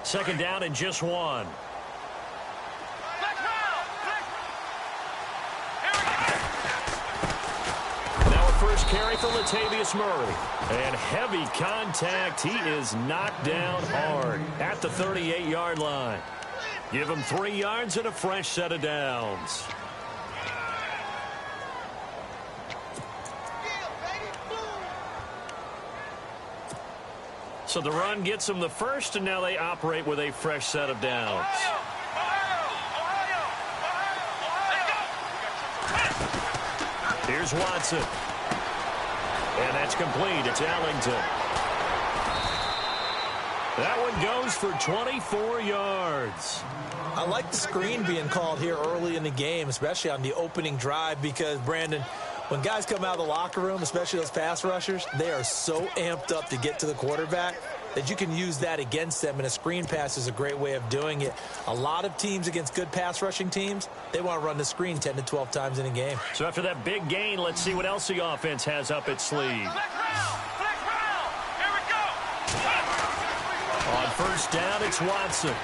Second down and just one. Now a first carry for Latavius Murray. And heavy contact. He is knocked down hard at the 38-yard line. Give him 3 yards and a fresh set of downs. So the run gets them the first, and now they operate with a fresh set of downs. Here's Watson. And that's complete. It's Ellington. That one goes for 24 yards. I like the screen being called here early in the game, especially on the opening drive, because, Brandon, when guys come out of the locker room, especially those pass rushers, they are so amped up to get to the quarterback that you can use that against them, and a screen pass is a great way of doing it. A lot of teams against good pass rushing teams, they want to run the screen 10 to 12 times in a game. So after that big gain, let's see what else the offense has up its sleeve. On first down, it's Watson.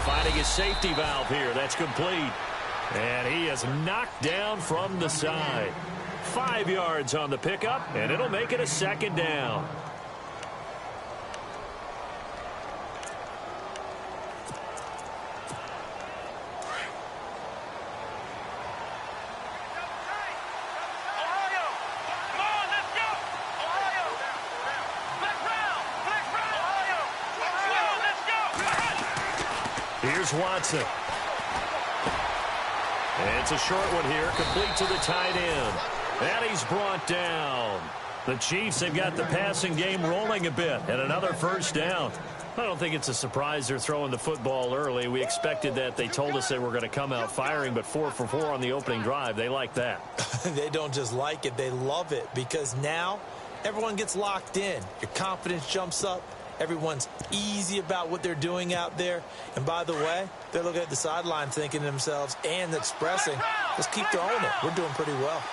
Finding his safety valve here. That's complete. And he is knocked down from the side. 5 yards on the pickup, and it'll make it a second down. Here's Watson. And it's a short one here, complete to the tight end. And he's brought down. The Chiefs have got the passing game rolling a bit, and another first down. I don't think it's a surprise they're throwing the football early. We expected that. They told us they were going to come out firing, but 4 for 4 on the opening drive. They like that. They don't just like it, they love it, because now everyone gets locked in. Your confidence jumps up. Everyone's easy about what they're doing out there. And by the way, they're looking at the sideline thinking to themselves and expressing, let's keep throwing it. We're doing pretty well.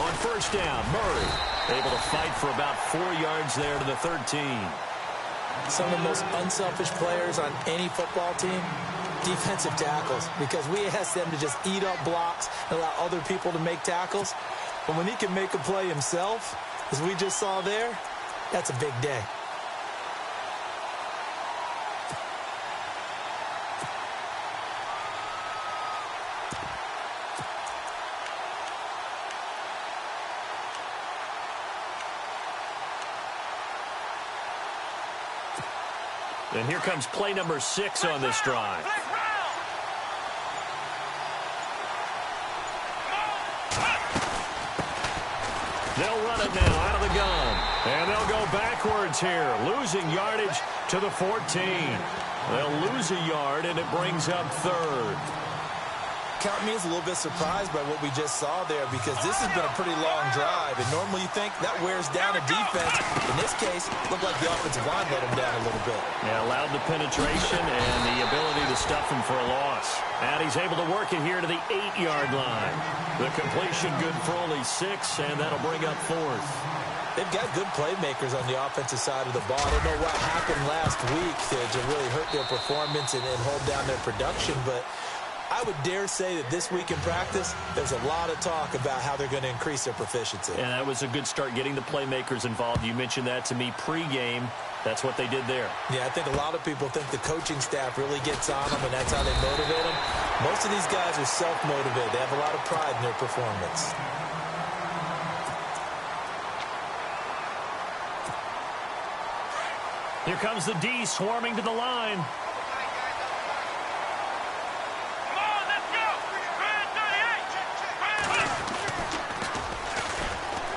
On first down, Murray able to fight for about 4 yards there to the 13. Some of the most unselfish players on any football team, defensive tackles, because we ask them to just eat up blocks and allow other people to make tackles. But when he can make a play himself, as we just saw there, that's a big day. And here comes play number 6 on this drive. They'll run it now out of the gun. And they'll go backwards here, losing yardage to the 14. They'll lose a yard, and it brings up third. Count me as a little bit surprised by what we just saw there, because this has been a pretty long drive, and normally you think that wears down a defense. In this case, it looked like the offensive line let them down a little bit. Yeah, allowed the penetration and the ability to stuff him for a loss. And he's able to work it here to the 8-yard line. The completion good for only 6, and that'll bring up fourth. They've got good playmakers on the offensive side of the ball. I don't know what happened last week to really hurt their performance and hold down their production, but I would dare say that this week in practice, there's a lot of talk about how they're going to increase their proficiency. And that was a good start, getting the playmakers involved. You mentioned that to me pregame. That's what they did there. Yeah, I think a lot of people think the coaching staff really gets on them, and that's how they motivate them. Most of these guys are self-motivated. They have a lot of pride in their performance. Here comes the D swarming to the line.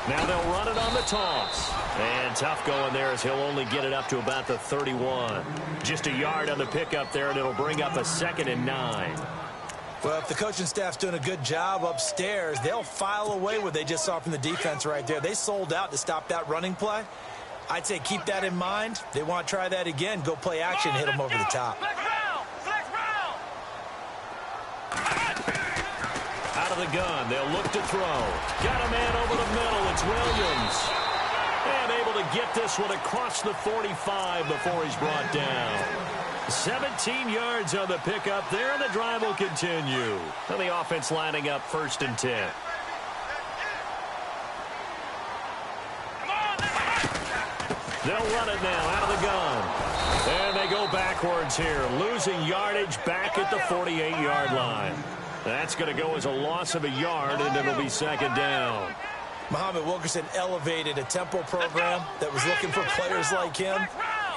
Now they'll run it on the toss. And tough going there as he'll only get it up to about the 31. Just a yard on the pickup there, and it'll bring up a 2nd and 9. Well, if the coaching staff's doing a good job upstairs, they'll file away what they just saw from the defense right there. They sold out to stop that running play. I'd say keep that in mind. They want to try that again. Go play action, hit them over the top. Out of the gun, they'll look to throw. Got a man over the middle. It's Williams. get this one across the 45 before he's brought down. 17 yards on the pickup there, and the drive will continue. And the offense lining up 1st and 10. They'll run it now out of the gun. And they go backwards here, losing yardage back at the 48-yard line. That's going to go as a loss of a yard, and it'll be 2nd down. Muhammad Wilkerson elevated a tempo program that was looking for players like him,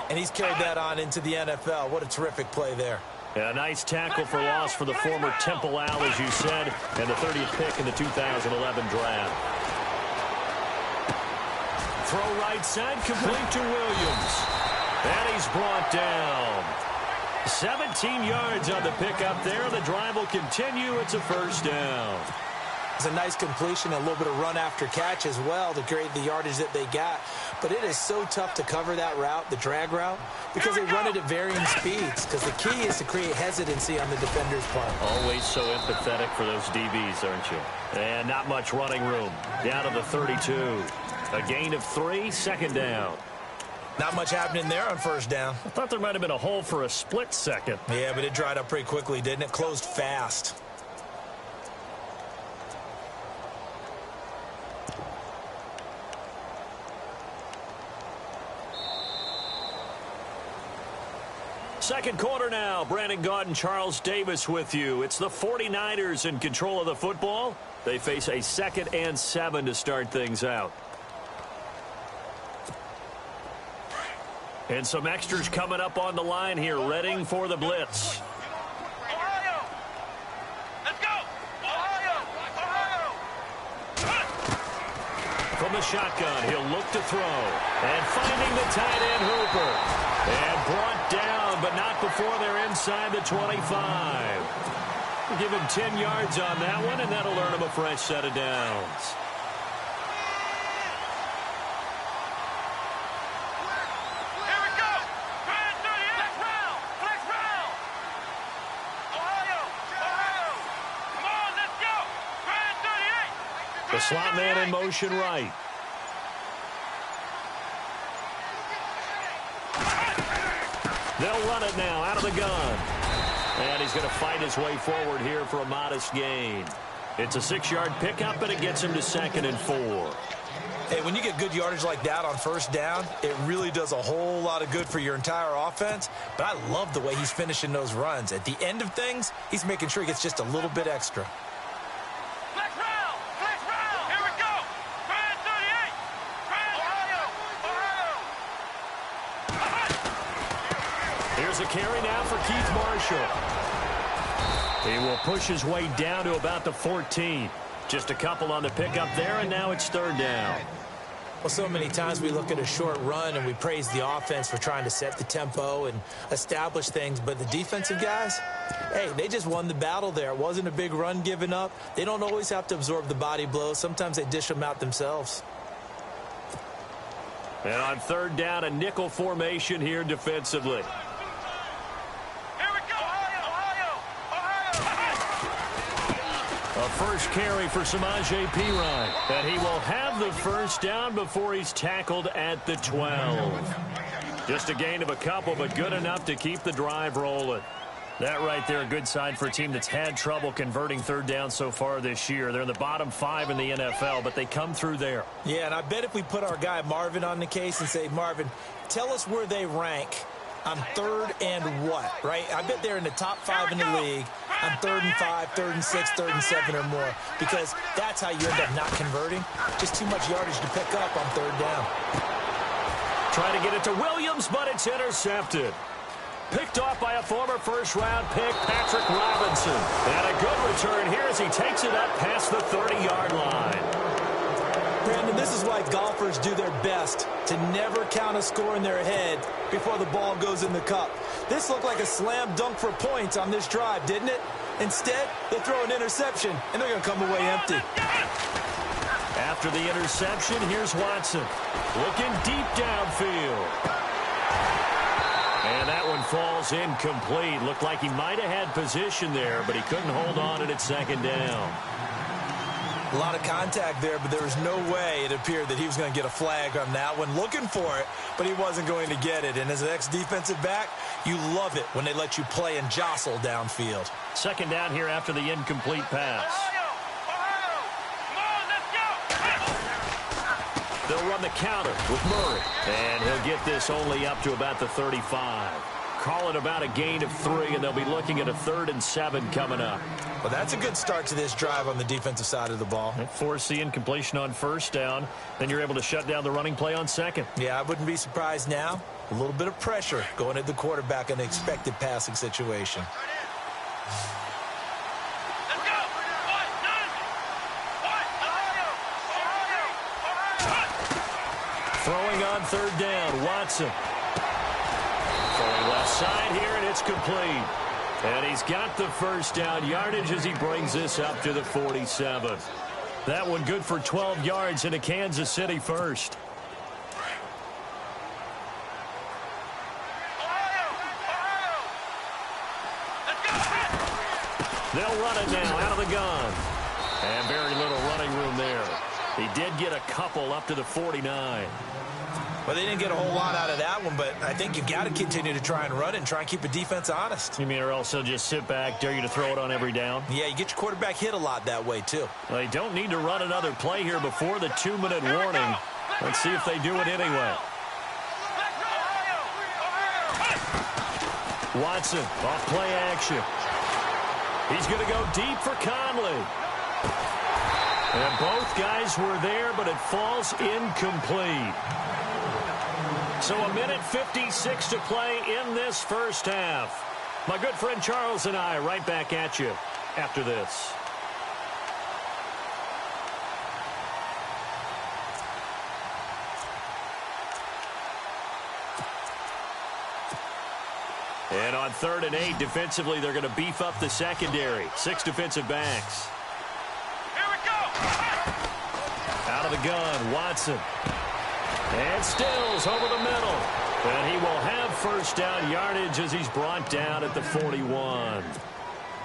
and he's carried that on into the NFL. What a terrific play there. A nice tackle for loss for the former Temple Owl, as you said, and the 30th pick in the 2011 draft. Throw right side, complete to Williams. And he's brought down. 17 yards on the pickup there. The drive will continue. It's a 1st down. It's a nice completion, a little bit of run after catch as well to create the yardage that they got. But it is so tough to cover that route, the drag route, because they run it at varying speeds. Because the key is to create hesitancy on the defender's part. Always so empathetic for those DBs, aren't you? And not much running room. Down to the 32. A gain of 3, 2nd down. Not much happening there on 1st down. I thought there might have been a hole for a split second. Yeah, but it dried up pretty quickly, didn't it? Closed fast. Second quarter now. Brandon Gaudin and Charles Davis with you. It's the 49ers in control of the football. They face a 2nd and 7 to start things out. And some extras coming up on the line here, readying for the blitz. Ohio! Let's go! Ohio! From the shotgun, he'll look to throw. And finding the tight end, Hooper. And brought down, but not before they're inside the 25. We'll give him 10 yards on that one, and that'll earn him a fresh set of downs. The slot man in motion right. They'll run it now out of the gun. And he's going to fight his way forward here for a modest gain. It's a 6-yard pickup, and it gets him to 2nd and 4. Hey, when you get good yardage like that on 1st down, it really does a whole lot of good for your entire offense. But I love the way he's finishing those runs. At the end of things, he's making sure he gets just a little bit extra. Here's a carry now for Keith Marshall. He will push his way down to about the 14. Just a couple on the pickup there, and now it's 3rd down. Well, so many times we look at a short run and we praise the offense for trying to set the tempo and establish things, but the defensive guys, hey, they just won the battle there. It wasn't a big run given up. They don't always have to absorb the body blows. Sometimes they dish them out themselves. And on 3rd down, a nickel formation here defensively. A first carry for Samaje Perine. And he will have the 1st down before he's tackled at the 12. Just a gain of a couple, but good enough to keep the drive rolling. That right there, a good sign for a team that's had trouble converting 3rd down so far this year. They're in the bottom 5 in the NFL, but they come through there. Yeah, and I bet if we put our guy Marvin on the case and say, Marvin, tell us where they rank on 3rd and what, right? I bet they're in the top 5 in the league on 3rd and 5, 3rd and 6, 3rd and 7 or more, because that's how you end up not converting. Just too much yardage to pick up on 3rd down. Trying to get it to Williams, but it's intercepted. Picked off by a former first-round pick, Patrick Robinson. And a good return here as he takes it up past the 30-yard line. Brandon, this is why golfers do their best to never count a score in their head before the ball goes in the cup. This looked like a slam dunk for points on this drive, didn't it? Instead, they throw an interception, and they're going to come away empty. After the interception, here's Watson. Looking deep downfield. And that one falls incomplete. Looked like he might have had position there, but he couldn't hold on, and it's 2nd down. A lot of contact there, but there was no way it appeared that he was going to get a flag on that one. Looking for it, but he wasn't going to get it. And as an ex-defensive back, you love it when they let you play and jostle downfield. Second down here after the incomplete pass. They'll run the counter with Murray. And he'll get this only up to about the 35. Call it about a gain of 3, and they'll be looking at a 3rd and 7 coming up. Well, that's a good start to this drive on the defensive side of the ball. Force the incompletion on first down. Then you're able to shut down the running play on second. Yeah, I wouldn't be surprised now. A little bit of pressure going at the quarterback in an expected passing situation. Throwing on third down, Watson. Throwing left side here, and it's complete. And he's got the first down yardage as he brings this up to the 47. That one good for 12 yards into Kansas City first. They'll run it now out of the gun. And very little running room there. He did get a couple up to the 49. Well, they didn't get a whole lot out of that one, but I think you've got to continue to try and run it and try and keep the defense honest. You mean or also just sit back, dare you to throw it on every down? Yeah, you get your quarterback hit a lot that way, too. They don't need to run another play here before the 2-minute warning. Let's see if they do it anyway. Watson, off play action. He's going to go deep for Conley. And both guys were there, but it falls incomplete. So 1:56 to play in this first half. My good friend Charles and I right back at you after this. And on 3rd and 8, defensively, they're going to beef up the secondary. 6 defensive backs. Here we go. Out of the gun, Watson. And Stills over the middle. And he will have first down yardage as he's brought down at the 41.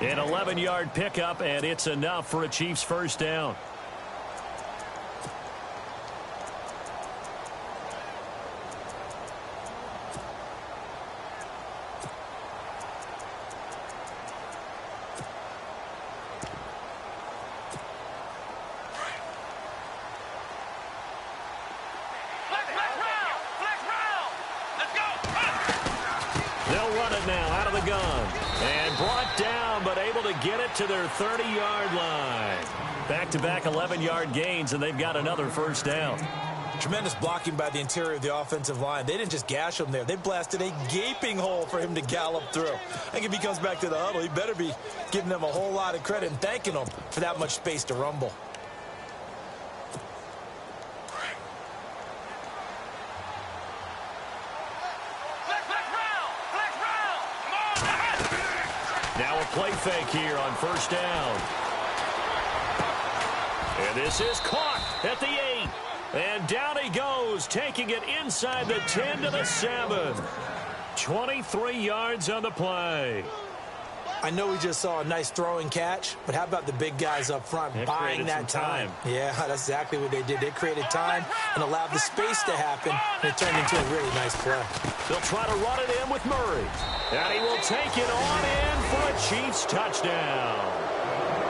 An 11-yard pickup, and it's enough for a Chiefs first down. Get it to their 30-yard line. Back-to-back 11-yard gains, and they've got another first down. Tremendous blocking by the interior of the offensive line. They didn't just gash him there. They blasted a gaping hole for him to gallop through. I think if he comes back to the huddle, he better be giving them a whole lot of credit and thanking them for that much space to rumble. Now a play fake here on first down. And this is caught at the 8. And down he goes, taking it inside the 10 to the 7. 23 yards on the play. I know we just saw a nice throwing catch, but how about the big guys up front buying that time? Yeah, that's exactly what they did. They created time and allowed the space to happen, and it turned into a really nice play. They'll try to run it in with Murray. And he will take it on in for a Chiefs touchdown.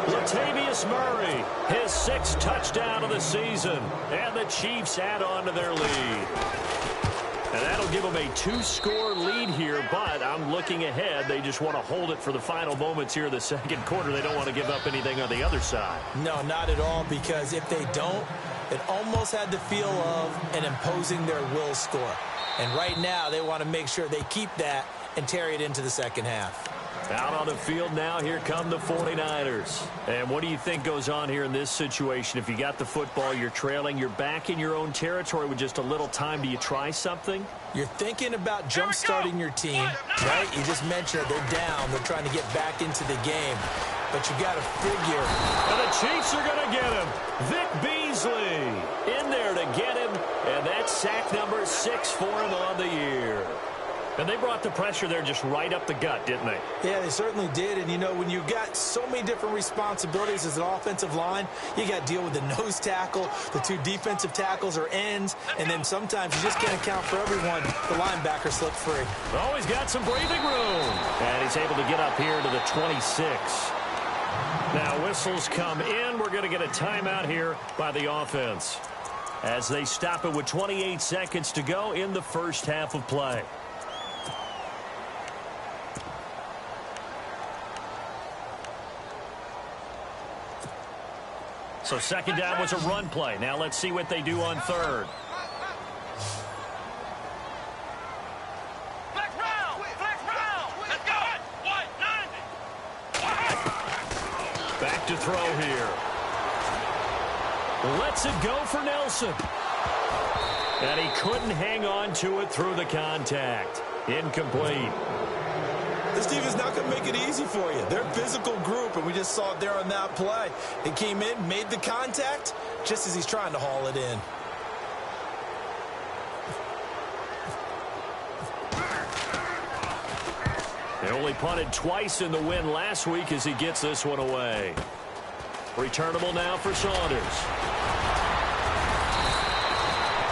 Latavius Murray, his 6th touchdown of the season. And the Chiefs add on to their lead. And that'll give them a 2-score lead here, but I'm looking ahead. They just want to hold it for the final moments here of the second quarter. They don't want to give up anything on the other side. No, not at all, because if they don't, it almost had the feel of an imposing their will score. And right now, they want to make sure they keep that and carry it into the second half. Out on the field now, here come the 49ers. And what do you think goes on here in this situation? If you got the football, you're trailing, you're back in your own territory with just a little time. Do you try something? You're thinking about jump-starting your team, right? You just mentioned it. They're down. They're trying to get back into the game. But you got to figure. And the Chiefs are going to get him. Vic Beasley in there to get him. And that's sack number 6 for him on the year. And they brought the pressure there just right up the gut, didn't they? Yeah, they certainly did. And, you know, when you've got so many different responsibilities as an offensive line, you got to deal with the nose tackle, the two defensive tackles or ends, and then sometimes you just can't account for everyone. The linebacker slipped free. Oh, he's got some breathing room. And he's able to get up here to the 26. Now, whistles come in. We're going to get a timeout here by the offense as they stop it with 28 seconds to go in the first half of play. So second down was a run play. Now let's see what they do on third. Flex round. Let's go. 190. Back to throw here. Lets it go for Nelson. And he couldn't hang on to it through the contact. Incomplete. This team is not going to make it easy for you. They're a physical group, and we just saw it there on that play. He came in, made the contact, just as he's trying to haul it in. They only punted twice in the win last week as he gets this one away. Returnable now for Saunders.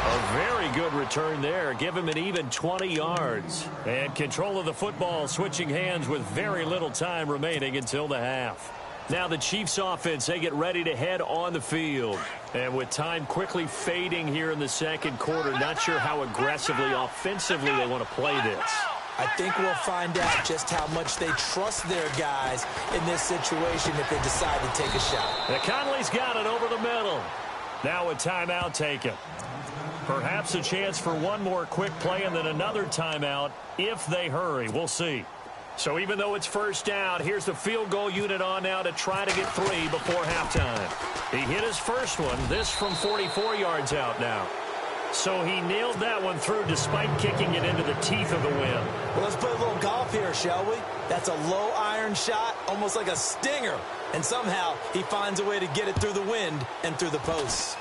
A very good return there. Give him an even 20 yards. And control of the football switching hands with very little time remaining until the half. Now the Chiefs offense, they get ready to head on the field. And with time quickly fading here in the second quarter, not sure how aggressively, offensively they want to play this. I think we'll find out just how much they trust their guys in this situation if they decide to take a shot. And Conley's got it over the middle. Now a timeout taken. Perhaps a chance for one more quick play and then another timeout if they hurry. We'll see. So even though it's first down, here's the field goal unit on now to try to get 3 before halftime. He hit his first one, this from 44 yards out now. So he nailed that one through despite kicking it into the teeth of the wind. Well, let's play a little golf here, shall we? That's a low iron shot, almost like a stinger. And somehow he finds a way to get it through the wind and through the posts.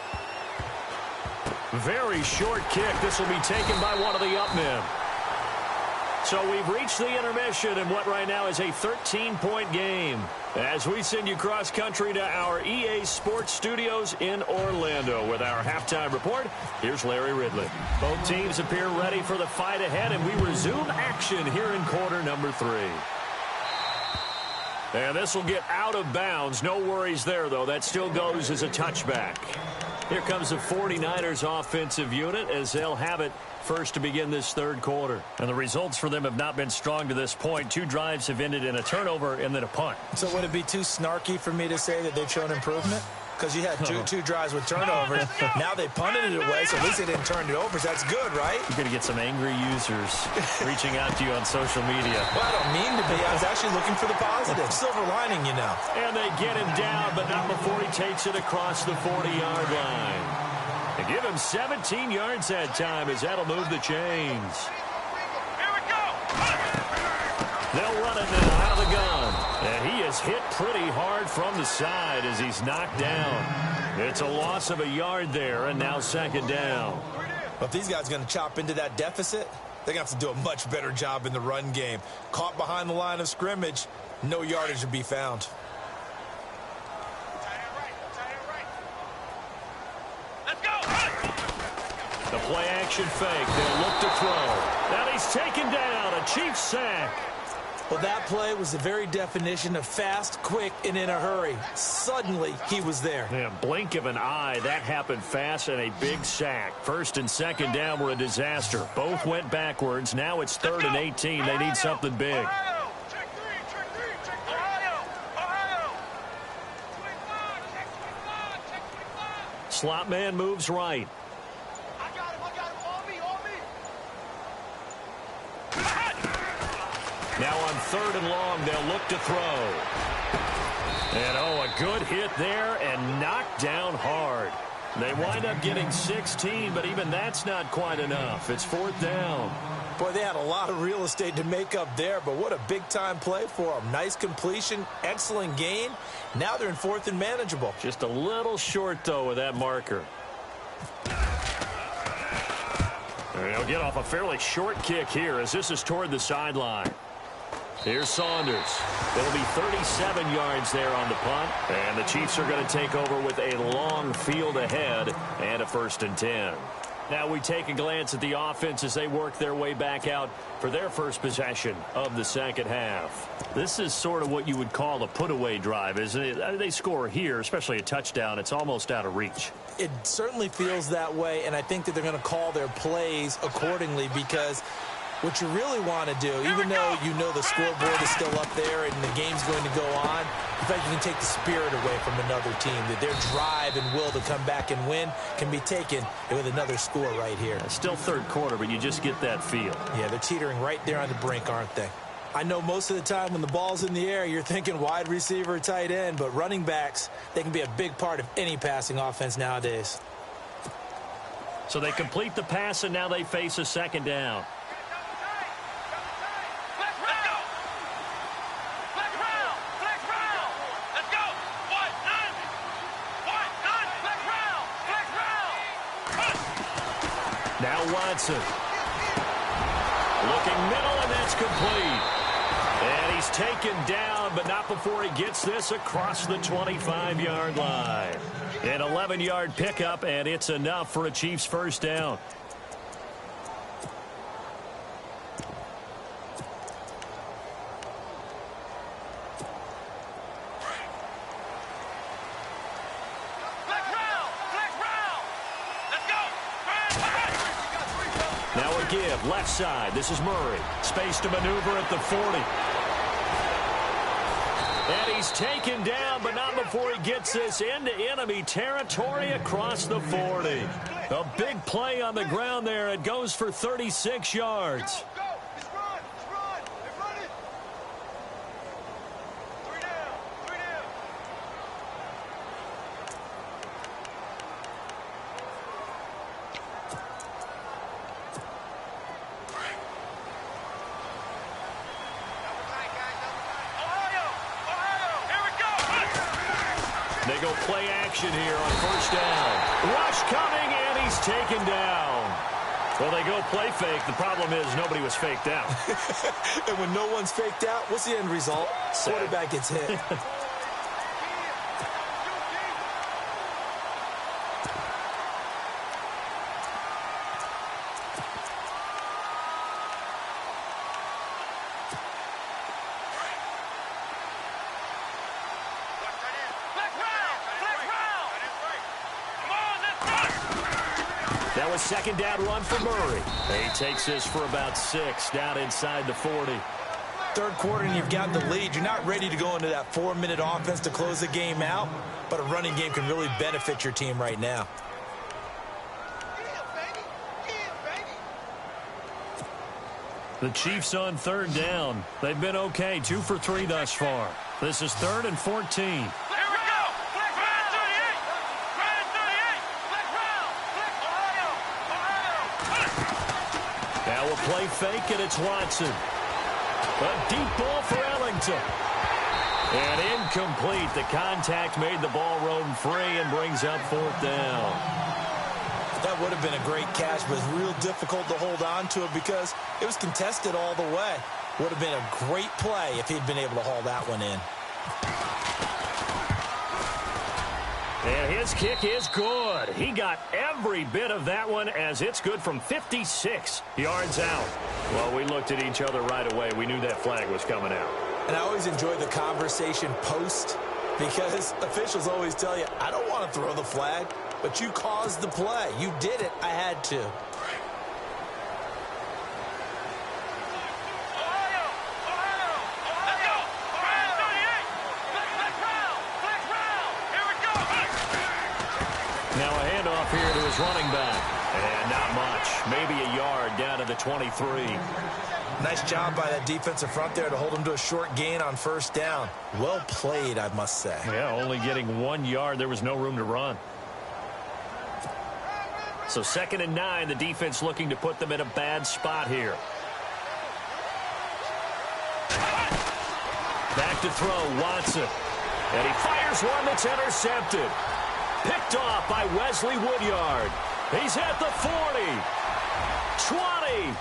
Very short kick. This will be taken by one of the up men. So we've reached the intermission in what right now is a 13-point game. As we send you cross-country to our EA Sports Studios in Orlando with our halftime report, here's Larry Ridley. Both teams appear ready for the fight ahead, and we resume action here in quarter number 3. And this will get out of bounds. No worries there, though. That still goes as a touchback. Here comes the 49ers offensive unit as they'll have it first to begin this third quarter. And the results for them have not been strong to this point. 2 drives have ended in a turnover and then a punt. So would it be too snarky for me to say that they've shown improvement? Because you had two drives with turnovers. Now they punted it away, so at least they didn't turn it over. So that's good, right? You're going to get some angry users reaching out to you on social media. Well, I don't mean to be. I was actually looking for the positive. Silver lining, you know. And they get him down, but not before he takes it across the 40-yard line. They give him 17 yards that time as that'll move the chains. Here we go. They'll run it now out of the gun. And he is hit pretty hard from the side as he's knocked down. It's a loss of a yard there, and now second down. But if these guys are going to chop into that deficit, they're going to have to do a much better job in the run game. Caught behind the line of scrimmage, no yardage to be found. Let's go. The play action fake. They'll look to throw. And he's taken down. A Chiefs sack. Well, that play was the very definition of fast, quick, and in a hurry. Suddenly, he was there. Yeah, blink of an eye. That happened fast and a big sack. First and second down were a disaster. Both went backwards. Now it's 3rd and 18. They need something big. Ohio. Check three. Ohio. 25. Slot man moves right. I got him. On me. Now on 3rd and long, they'll look to throw. And, a good hit there and knocked down hard. They wind up getting 16, but even that's not quite enough. It's 4th down. Boy, they had a lot of real estate to make up there, but what a big-time play for them. Nice completion, excellent gain. Now they're in 4th and manageable. Just a little short, though, with that marker. And he'll get off a fairly short kick here as this is toward the sideline. Here's Saunders. It'll be 37 yards there on the punt. And the Chiefs are going to take over with a long field ahead and a 1st and 10. Now we take a glance at the offense as they work their way back out for their first possession of the second half. This is sort of what you would call a put-away drive, isn't it? They score here, especially a touchdown. It's almost out of reach. It certainly feels that way, and I think that they're going to call their plays accordingly because what you really want to do, even though you know the scoreboard is still up there and the game's going to go on, in fact, you can take the spirit away from another team, that their drive and will to come back and win can be taken with another score right here. It's still third quarter, but you just get that feel. Yeah, they're teetering right there on the brink, aren't they? I know most of the time when the ball's in the air, you're thinking wide receiver, tight end, but running backs, they can be a big part of any passing offense nowadays. So they complete the pass, and now they face a second down. Now Watson. Looking middle, and that's complete. And he's taken down, but not before he gets this across the 25-yard line. An 11-yard pickup, and it's enough for a Chiefs first down. Give left side. This is Murray. Space to maneuver at the 40. And he's taken down, but not before he gets this into enemy territory across the 40. A big play on the ground there. It goes for 36 yards. They go play action here on first down. Rush coming, and he's taken down. Well, they go play fake. The problem is nobody was faked out. And when no one's faked out, what's the end result? Quarterback gets hit. That was second down run for Murray. He takes this for about 6 down inside the 40. Third quarter and you've got the lead. You're not ready to go into that 4-minute offense to close the game out, but a running game can really benefit your team right now. The Chiefs on third down. They've been okay, 2 for 3 thus far. This is 3rd and 14. Now we'll play fake, and it's Watson. A deep ball for Ellington. And incomplete. The contact made the ball roam free and brings up 4th down. That would have been a great catch, but it's real difficult to hold on to it because it was contested all the way. Would have been a great play if he'd been able to haul that one in. And his kick is good. He got every bit of that one as it's good from 56 yards out. Well, we looked at each other right away. We knew that flag was coming out. And I always enjoy the conversation post because officials always tell you, I don't want to throw the flag, but you caused the play. You did it. I had to. Now a handoff here to his running back. And not much. Maybe a yard down to the 23. Nice job by that defensive front there to hold him to a short gain on first down. Well played, I must say. Yeah, only getting 1 yard. There was no room to run. So 2nd and 9, the defense looking to put them in a bad spot here. Back to throw, Watson. And he fires one that's intercepted. Picked off by Wesley Woodyard. He's at the 40. 20,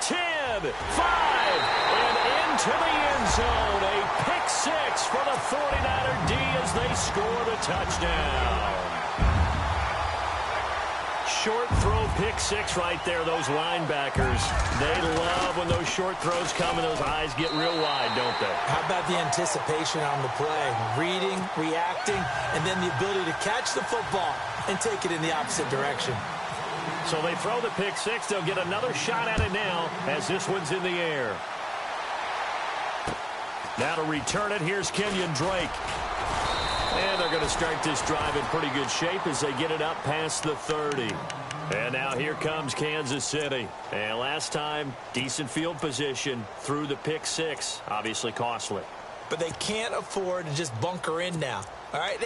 10, 5, and into the end zone. A pick six for the 49er D as they score the touchdown. Short throw pick six right there. Those linebackers, they love when those short throws come and those eyes get real wide, don't they? How about the anticipation on the play? Reading, reacting, and then the ability to catch the football and take it in the opposite direction. So they throw the pick six. They'll get another shot at it now as this one's in the air. Now to return it, here's Kenyon Drake. And they're going to start this drive in pretty good shape as they get it up past the 30. And now here comes Kansas City. And last time, decent field position through the pick six. Obviously costly. But they can't afford to just bunker in now. All right,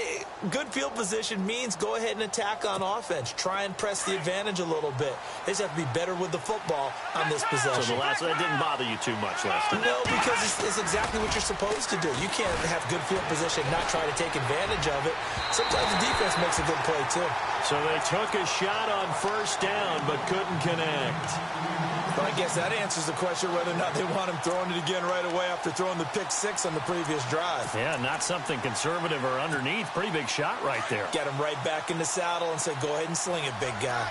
good field position means go ahead and attack on offense. Try and press the advantage a little bit. They just have to be better with the football on this possession. So that didn't bother you too much last time? No, because it's exactly what you're supposed to do. You can't have good field position and not try to take advantage of it. Sometimes the defense makes a good play, too. So they took a shot on first down but couldn't connect. Well, I guess that answers the question whether or not they want him throwing it again right away after throwing the pick six on the previous drive. Yeah, not something conservative or underneath. Pretty big shot right there. Get him right back in the saddle and say, go ahead and sling it, big guy.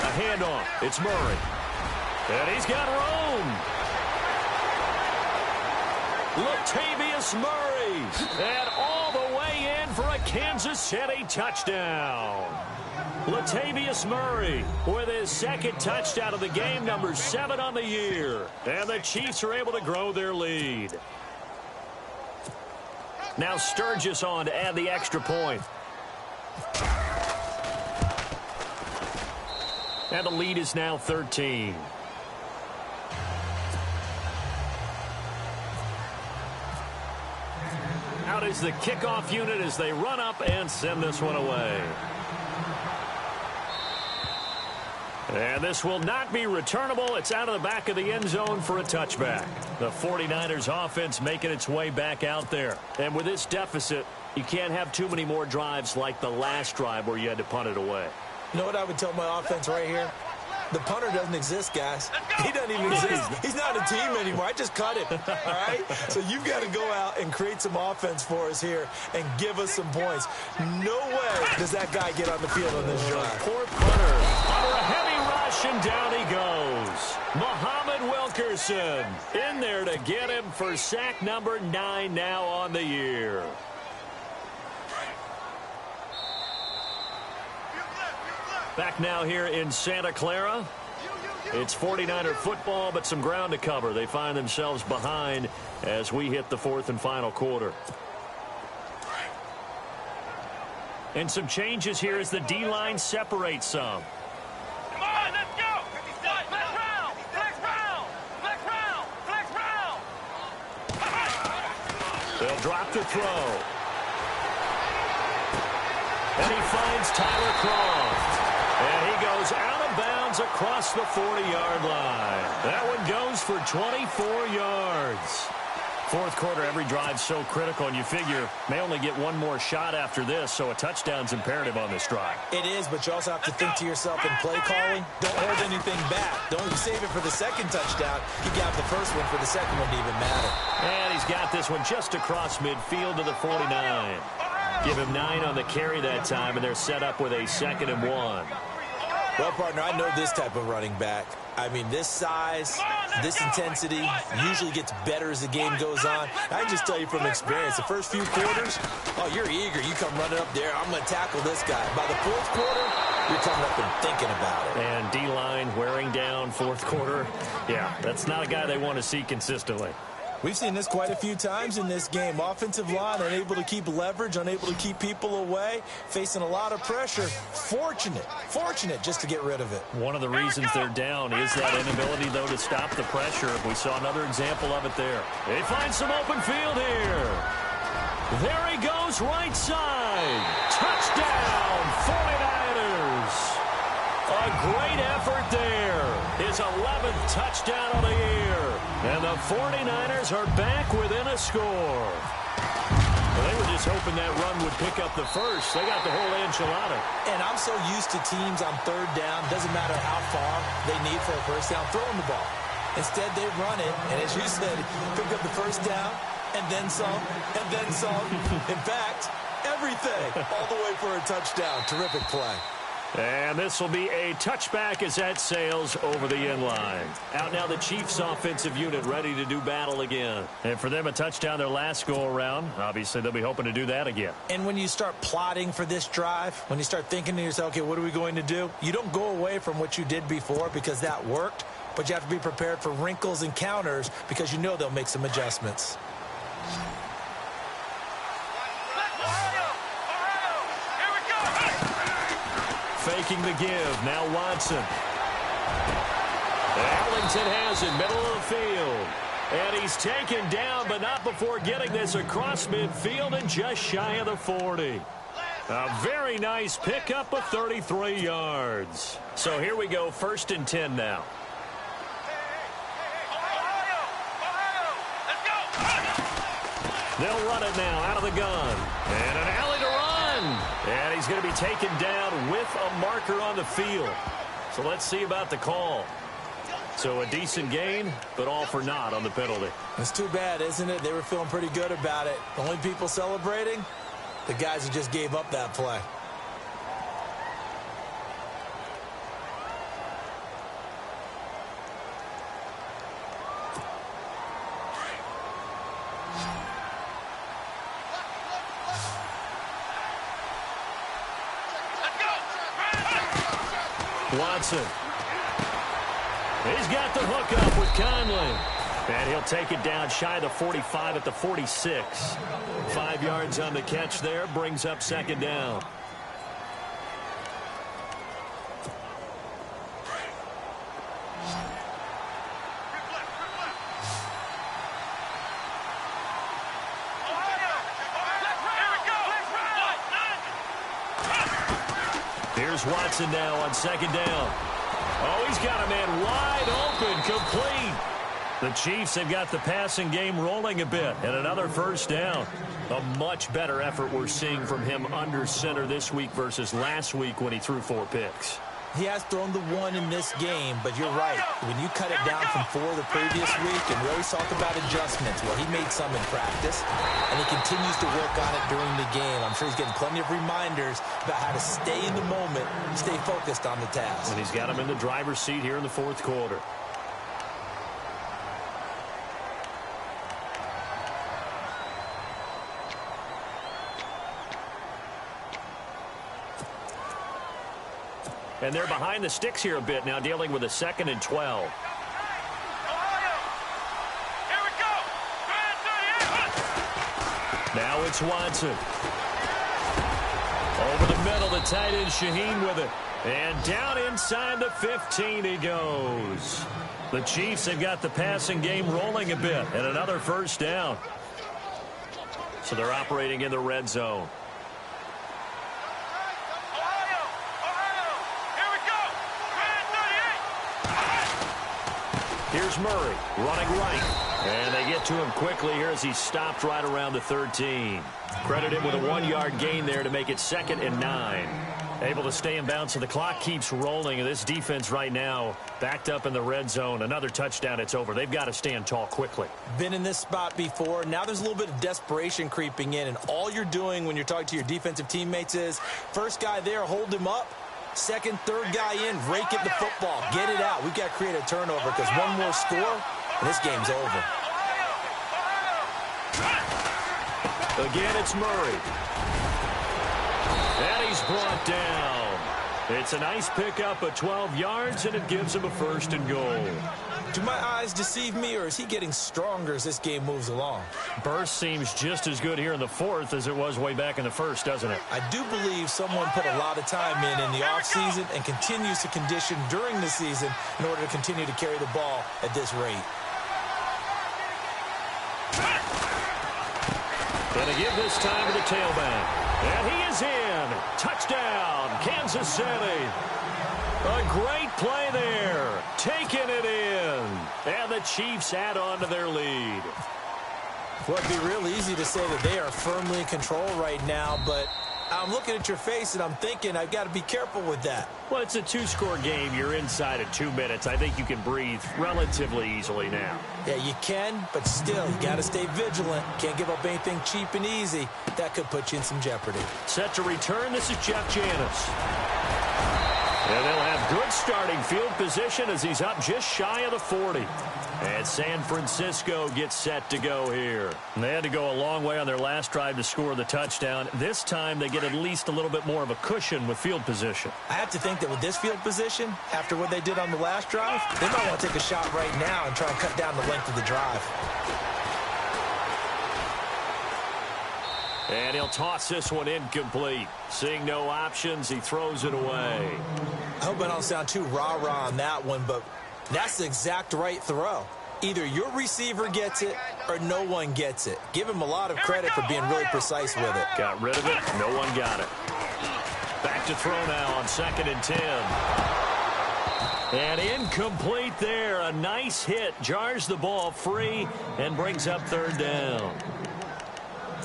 A handoff. It's Murray. And he's got room. Latavius Murray. And all the way in for a Kansas City touchdown. Latavius Murray with his second touchdown of the game, number 7 on the year. And the Chiefs are able to grow their lead. Now Sturgis on to add the extra point. And the lead is now 13. Out is the kickoff unit as they run up and send this one away. And this will not be returnable. It's out of the back of the end zone for a touchback. The 49ers offense making its way back out there. And with this deficit, you can't have too many more drives like the last drive where you had to punt it away. You know what I would tell my offense right here? The punter doesn't exist, guys. He doesn't even exist. He's not a team anymore. I just cut him, all right? So you've got to go out and create some offense for us here and give us some points. No way does that guy get on the field on this drive. Poor punter. Under a heavy rush, and down he goes. Muhammad Wilkerson in there to get him for sack number 9 now on the year. Back now here in Santa Clara. It's 49er football, but some ground to cover. They find themselves behind as we hit the 4th and final quarter. And some changes here as the D-line separates some. Come on, let's go! Flex round! Flex round! Flex round! Flex round! They'll drop the throw. And he finds Tyler Croft. And he goes out of bounds across the 40-yard line. That one goes for 24 yards. 4th quarter, every drive so critical, and you figure may only get one more shot after this, so a touchdown's imperative on this drive. It is, but you also have to think to yourself in play calling, don't hold anything back. Don't save it for the second touchdown. You got the first one for the second one to even matter. And he's got this one just across midfield to the 49. Give him 9 on the carry that time, and they're set up with a 2nd and 1. Well, partner, I know this type of running back. I mean, this size, this intensity usually gets better as the game goes on. I can just tell you from experience, the first few quarters, oh, you're eager. You come running up there, I'm going to tackle this guy. By the 4th quarter, you're coming up and thinking about it. And D-line wearing down 4th quarter. Yeah, that's not a guy they want to see consistently. We've seen this quite a few times in this game. Offensive line unable to keep leverage, unable to keep people away, facing a lot of pressure. Fortunate just to get rid of it. One of the reasons they're down is that inability, though, to stop the pressure. We saw another example of it there. They find some open field here. There he goes, right side. Touchdown, 49ers. A great effort there. His 11th touchdown of the year. And the 49ers are back within a score. Well, they were just hoping that run would pick up the first. They got the whole enchilada. And I'm so used to teams on third down, doesn't matter how far they need for a first down, throwing the ball. Instead, they run it, and as you said, pick up the first down, and then some, and then some. In fact, everything, all the way for a touchdown. Terrific play. And this will be a touchback as that sails over the end line. Out now the Chiefs offensive unit ready to do battle again. And for them, a touchdown their last go-around. Obviously, they'll be hoping to do that again. And when you start plotting for this drive, when you start thinking to yourself, okay, what are we going to do? You don't go away from what you did before because that worked, but you have to be prepared for wrinkles and counters because you know they'll make some adjustments. Faking the give. Now Watson. Ellington has it, middle of the field. And he's taken down, but not before getting this across midfield and just shy of the 40. A very nice pickup of 33 yards. So here we go, 1st and 10 now. They'll run it now out of the gun. And an alley to run. And he's going to be taken down with a marker on the field. So let's see about the call. So a decent gain, but all for naught on the penalty. It's too bad, isn't it? They were feeling pretty good about it. The only people celebrating, the guys who just gave up that play. Watson. He's got the hook up with Conley. And he'll take it down shy of the 45 at the 46. 5 yards on the catch there. Brings up 2nd down. Here's Watson now on 2nd down. Oh, he's got a man wide open, complete. The Chiefs have got the passing game rolling a bit, and another 1st down. A much better effort we're seeing from him under center this week versus last week when he threw 4 picks. He has thrown the 1 in this game, but you're right. When you cut it down from 4 the previous week, and we always talk about adjustments. Well, he made some in practice, and he continues to work on it during the game. I'm sure he's getting plenty of reminders about how to stay in the moment, stay focused on the task. And he's got him in the driver's seat here in the 4th quarter. And they're behind the sticks here a bit now, dealing with a 2nd and 12. Here we go. Now it's Watson. Over the middle, the tight end Shaheen with it. And down inside the 15 he goes. The Chiefs have got the passing game rolling a bit, and another 1st down. So they're operating in the red zone. Here's Murray running right. And they get to him quickly here as he stopped right around the 13. Credit him with a 1-yard gain there to make it 2nd and 9. Able to stay in bounds, so the clock keeps rolling. And this defense right now backed up in the red zone. Another touchdown, it's over. They've got to stand tall quickly. Been in this spot before. Now there's a little bit of desperation creeping in. And all you're doing when you're talking to your defensive teammates is, first guy there, hold him up. 2nd, 3rd guy in, rake it the football. Get it out. We've got to create a turnover because one more score, and this game's over. Again, it's Murray. And he's brought down. It's a nice pickup of 12 yards, and it gives him a 1st and goal. Do my eyes deceive me, or is he getting stronger as this game moves along? Burst seems just as good here in the 4th as it was way back in the 1st, doesn't it? I do believe someone put a lot of time in the offseason and continues to condition during the season in order to continue to carry the ball at this rate. Going to give this time to the tailback. And he is in. Touchdown, Kansas City. A great play there. Taking it in. And the Chiefs add on to their lead. Well, it'd be real easy to say that they are firmly in control right now, but I'm looking at your face and I'm thinking I've got to be careful with that. Well, it's a two-score game. You're inside of 2 minutes. I think you can breathe relatively easily now. Yeah, you can, but still, you got to stay vigilant. Can't give up anything cheap and easy. That could put you in some jeopardy. Set to return, this is Jeff Janis. And they'll have good starting field position as he's up just shy of the 40. And San Francisco gets set to go here. And they had to go a long way on their last drive to score the touchdown. This time they get at least a little bit more of a cushion with field position. I have to think that with this field position, after what they did on the last drive, they might want to take a shot right now and try and cut down the length of the drive. And he'll toss this one incomplete. Seeing no options, he throws it away. I hope I don't sound too rah-rah on that one, but that's the exact right throw. Either your receiver gets it or no one gets it. Give him a lot of credit for being really precise with it. Got rid of it. No one got it. Back to throw now on 2nd and 10. And incomplete there. A nice hit. Jars the ball free and brings up 3rd down.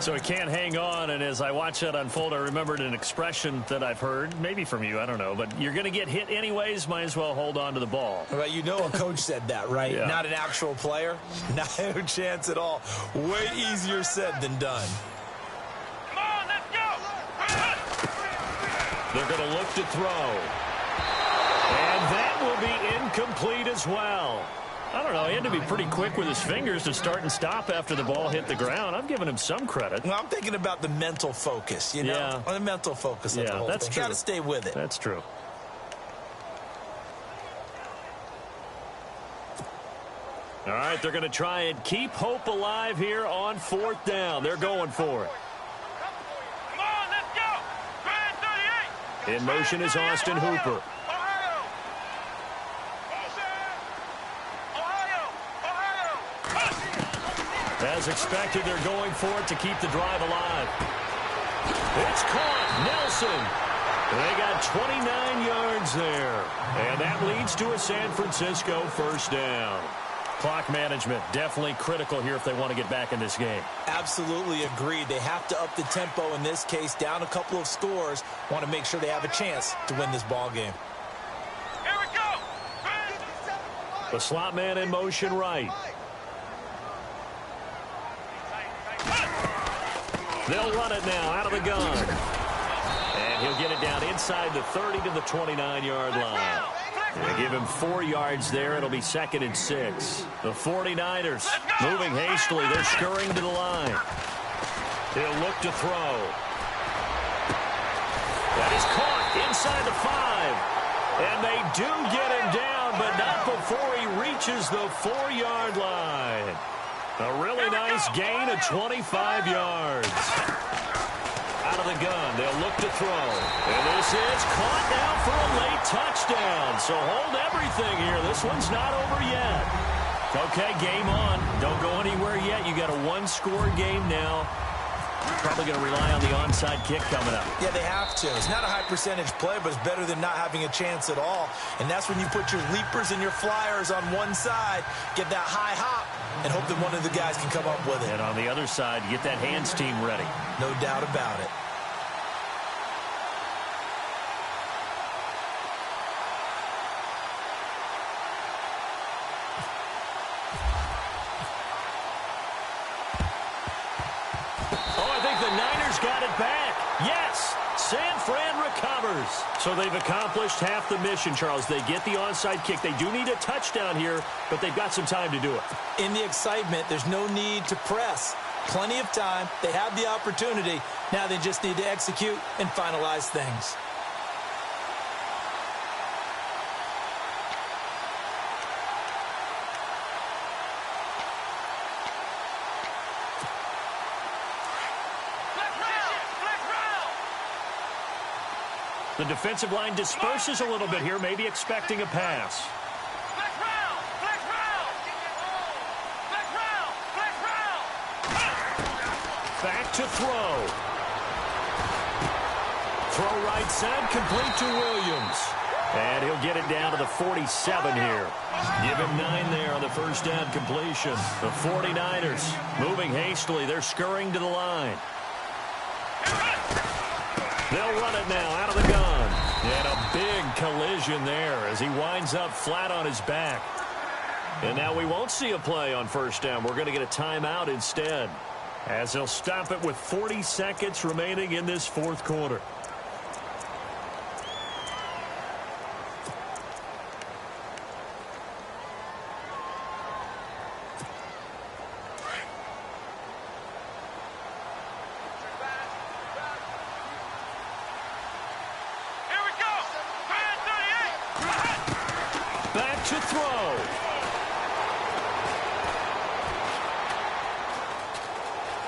So he can't hang on, and as I watch that unfold, I remembered an expression that I've heard, maybe from you, I don't know, but you're going to get hit anyways, might as well hold on to the ball. Well, you know a coach said that, right? Yeah. Not an actual player. Not a chance at all. Way easier said than done. Come on, let's go. They're going to look to throw. And that will be incomplete as well. I don't know, he had to be pretty quick with his fingers to start and stop after the ball hit the ground. I'm giving him some credit. Well, I'm thinking about the mental focus, you know? Yeah. The mental focus of the whole that's thing. true. Got to stay with it. That's true. All right, they're going to try and keep hope alive here on 4th down. They're going for it. Come on, let's go. Grand 38. In motion is Austin Hooper. As expected, they're going for it to keep the drive alive. It's caught. Nelson. They got 29 yards there. And that leads to a San Francisco 1st down. Clock management definitely critical here if they want to get back in this game. Absolutely agreed. They have to up the tempo in this case, down a couple of scores. Want to make sure they have a chance to win this ball game. Here we go. The slot man in motion right. They'll run it now out of the gun. And he'll get it down inside the 30 to the 29-yard line. They give him 4 yards there. It'll be 2nd and 6. The 49ers moving hastily. They're scurrying to the line. He'll look to throw. That is caught inside the 5. And they do get him down, but not before he reaches the 4-yard line. A really nice gain of 25 yards. Out of the gun, they'll look to throw. And this is caught now for a late touchdown. So hold everything here. This one's not over yet. Okay, game on. Don't go anywhere yet. You got a 1-score game now. Probably going to rely on the onside kick coming up. Yeah, they have to. It's not a high percentage play, but it's better than not having a chance at all. And that's when you put your leapers and your flyers on one side, get that high hop, and hope that one of the guys can come up with it. And on the other side, get that hands team ready. No doubt about it. Got it back. Yes, San Fran recovers. So they've accomplished half the mission, Charles. They get the onside kick. They do need a touchdown here, but they've got some time to do it. In the excitement, there's no need to press. Plenty of time. They have the opportunity. Now they just need to execute and finalize things. The defensive line disperses a little bit here, maybe expecting a pass. Back to throw. Throw right side, complete to Williams. And he'll get it down to the 47 here. Give him 9 there on the first down completion. The 49ers moving hastily. They're scurrying to the line. They'll run it now out of the gun. And a big collision there as he winds up flat on his back. And now we won't see a play on first down. We're going to get a timeout instead, as they'll stop it with 40 seconds remaining in this fourth quarter. Back to throw.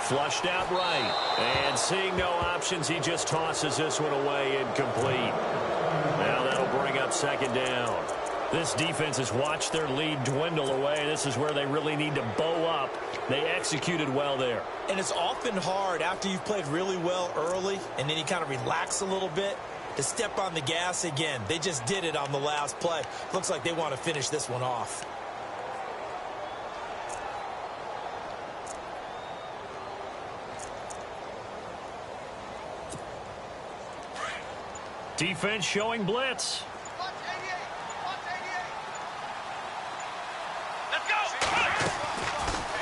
Flushed out right. And seeing no options, he just tosses this one away incomplete. Now that'll bring up second down. This defense has watched their lead dwindle away. This is where they really need to bow up. They executed well there. And it's often hard after you've played really well early and then you kind of relax a little bit to step on the gas again. They just did it on the last play. Looks like they want to finish this one off. Defense showing blitz. Let's go.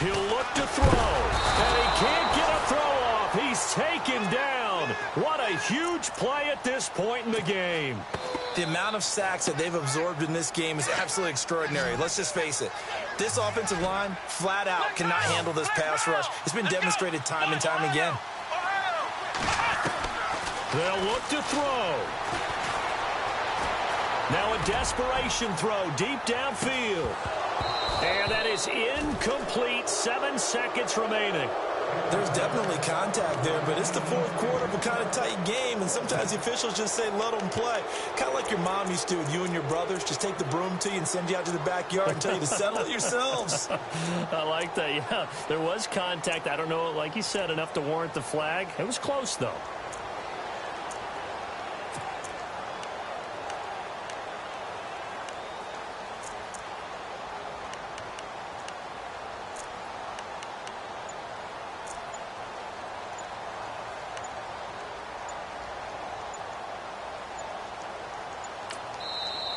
He'll look to throw, and he can't get a throw off. He's taken down. What a huge play at this point in the game. The amount of sacks that they've absorbed in this game is absolutely extraordinary. Let's just face it. This offensive line, flat out, cannot handle this pass rush. It's been demonstrated time and time again. They'll look to throw. Now a desperation throw deep downfield. And that is incomplete. 7 seconds remaining. There's definitely contact there, but it's the fourth quarter of a kind of tight game, and sometimes the officials just say let them play. Kind of like your mom used to with you and your brothers. Just take the broom to you and send you out to the backyard and tell you to settle it yourselves. I like that, yeah. There was contact. I don't know, like you said, enough to warrant the flag. It was close, though.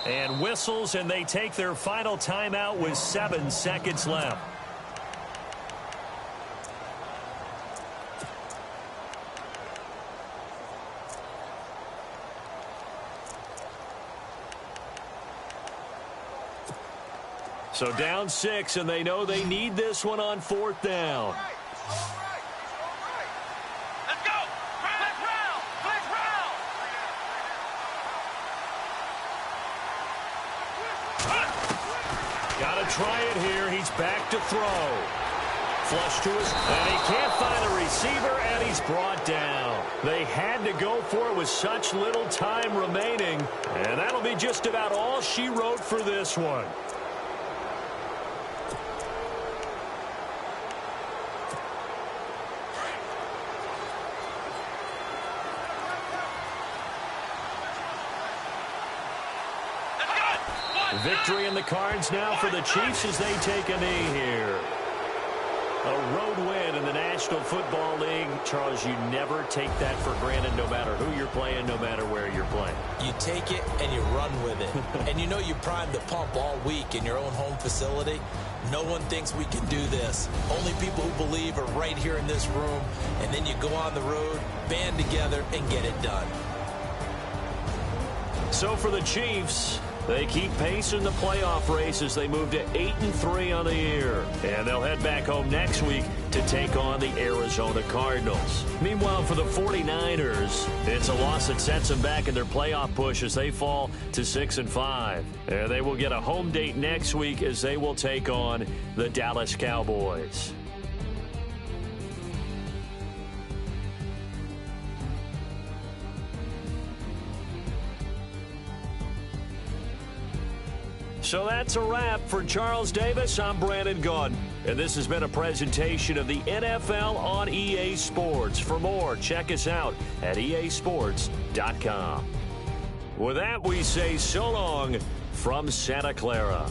And whistles, and they take their final timeout with 7 seconds left. So down 6, and they know they need this one on fourth down. Got to try it here. He's back to throw. Flush to his, and he can't find a receiver, and he's brought down. They had to go for it with such little time remaining, and that'll be just about all she wrote for this one. Victory in the cards now for the Chiefs as they take a knee here. A road win in the National Football League. Charles, you never take that for granted no matter who you're playing, no matter where you're playing. You take it and you run with it. And you know you primed the pump all week in your own home facility. No one thinks we can do this. Only people who believe are right here in this room. And then you go on the road, band together, and get it done. So for the Chiefs, they keep pace in the playoff race as they move to 8-3 on the year. And they'll head back home next week to take on the Arizona Cardinals. Meanwhile, for the 49ers, it's a loss that sets them back in their playoff push as they fall to 6-5. And they will get a home date next week as they will take on the Dallas Cowboys. So that's a wrap. For Charles Davis, I'm Brandon Gaudin. And this has been a presentation of the NFL on EA Sports. For more, check us out at easports.com. With that, we say so long from Santa Clara.